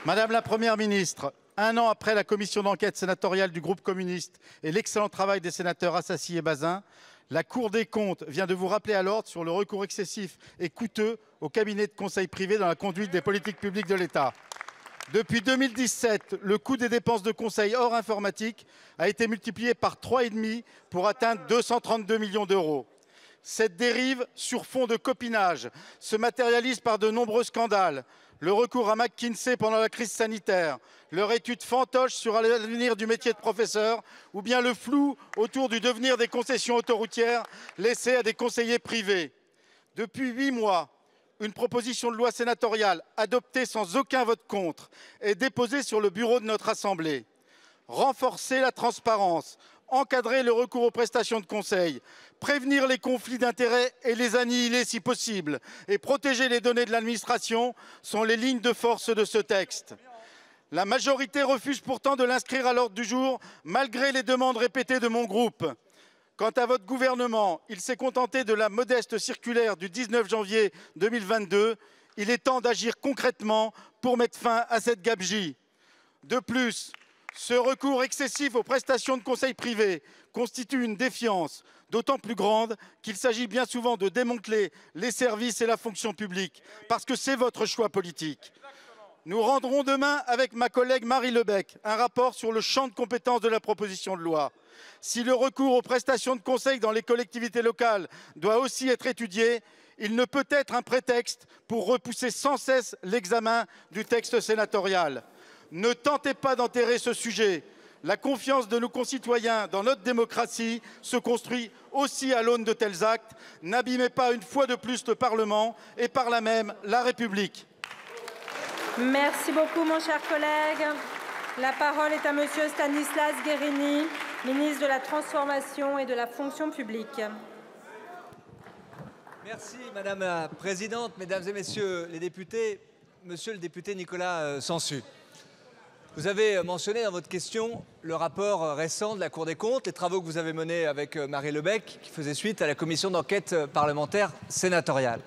Madame la Première ministre, un an après la commission d'enquête sénatoriale du groupe communiste et l'excellent travail des sénateurs Assassi et Bazin, la Cour des comptes vient de vous rappeler à l'ordre sur le recours excessif et coûteux aux cabinets de conseil privés dans la conduite des politiques publiques de l'État. Depuis 2017, le coût des dépenses de conseil hors informatique a été multiplié par 3,5 pour atteindre 232 millions d'euros. Cette dérive sur fond de copinage se matérialise par de nombreux scandales. Le recours à McKinsey pendant la crise sanitaire, leur étude fantoche sur l'avenir du métier de professeur ou bien le flou autour du devenir des concessions autoroutières laissées à des conseillers privés. Depuis 8 mois, une proposition de loi sénatoriale adoptée sans aucun vote contre est déposée sur le bureau de notre Assemblée. Renforcer la transparence, encadrer le recours aux prestations de conseil, prévenir les conflits d'intérêts et les annihiler si possible, et protéger les données de l'administration sont les lignes de force de ce texte. La majorité refuse pourtant de l'inscrire à l'ordre du jour, malgré les demandes répétées de mon groupe. Quant à votre gouvernement, il s'est contenté de la modeste circulaire du 19 janvier 2022. Il est temps d'agir concrètement pour mettre fin à cette gabegie. De plus, ce recours excessif aux prestations de conseil privés constitue une défiance d'autant plus grande qu'il s'agit bien souvent de démanteler les services et la fonction publique, parce que c'est votre choix politique. Nous rendrons demain, avec ma collègue Marie Lebec, un rapport sur le champ de compétences de la proposition de loi. Si le recours aux prestations de conseil dans les collectivités locales doit aussi être étudié, il ne peut être un prétexte pour repousser sans cesse l'examen du texte sénatorial. Ne tentez pas d'enterrer ce sujet. La confiance de nos concitoyens dans notre démocratie se construit aussi à l'aune de tels actes. N'abîmez pas une fois de plus le Parlement et par là même la République. Merci beaucoup, mon cher collègue. La parole est à Monsieur Stanislas Guerini, ministre de la Transformation et de la Fonction publique. Merci, Madame la Présidente, Mesdames et Messieurs les députés. Monsieur le député Nicolas Sansu, vous avez mentionné dans votre question le rapport récent de la Cour des comptes, les travaux que vous avez menés avec Marie Lebec, qui faisait suite à la commission d'enquête parlementaire sénatoriale.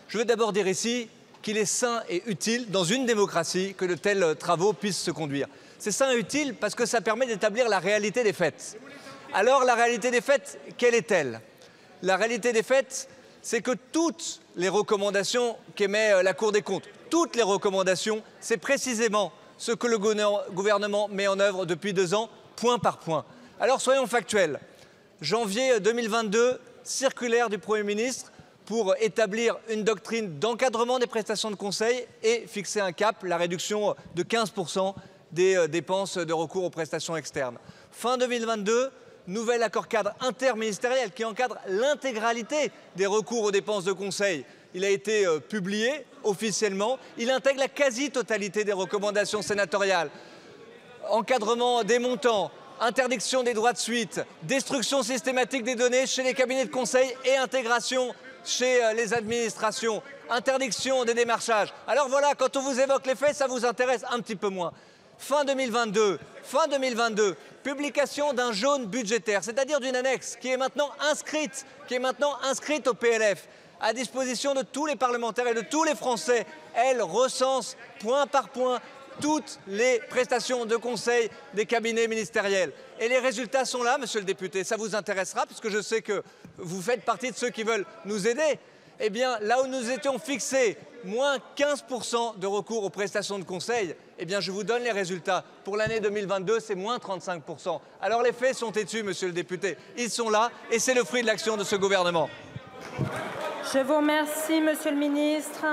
Je veux d'abord dire ici qu'il est sain et utile dans une démocratie que de tels travaux puissent se conduire. C'est sain et utile parce que ça permet d'établir la réalité des faits. Alors la réalité des faits, quelle est-elle? La réalité des faits, c'est que toutes les recommandations qu'émet la Cour des comptes, toutes les recommandations, c'est précisément ce que le gouvernement met en œuvre depuis 2 ans, point par point. Alors soyons factuels. Janvier 2022, circulaire du Premier ministre pour établir une doctrine d'encadrement des prestations de conseil et fixer un cap, la réduction de 15% des dépenses de recours aux prestations externes. Fin 2022, nouvel accord cadre interministériel qui encadre l'intégralité des recours aux dépenses de conseil. Il a été publié officiellement. Il intègre la quasi-totalité des recommandations sénatoriales. Encadrement des montants, interdiction des droits de suite, destruction systématique des données chez les cabinets de conseil et intégration chez les administrations, interdiction des démarchages. Alors voilà, quand on vous évoque les faits, ça vous intéresse un petit peu moins. Fin 2022, publication d'un jaune budgétaire, c'est-à-dire d'une annexe qui est maintenant inscrite au PLF, à disposition de tous les parlementaires et de tous les Français. Elle recense point par point toutes les prestations de conseil des cabinets ministériels. Et les résultats sont là, monsieur le député, ça vous intéressera, puisque je sais que vous faites partie de ceux qui veulent nous aider. Eh bien, là où nous étions fixés, moins 15% de recours aux prestations de conseil, eh bien, je vous donne les résultats. Pour l'année 2022, c'est moins 35%. Alors les faits sont têtus, monsieur le député. Ils sont là et c'est le fruit de l'action de ce gouvernement. Je vous remercie, monsieur le ministre.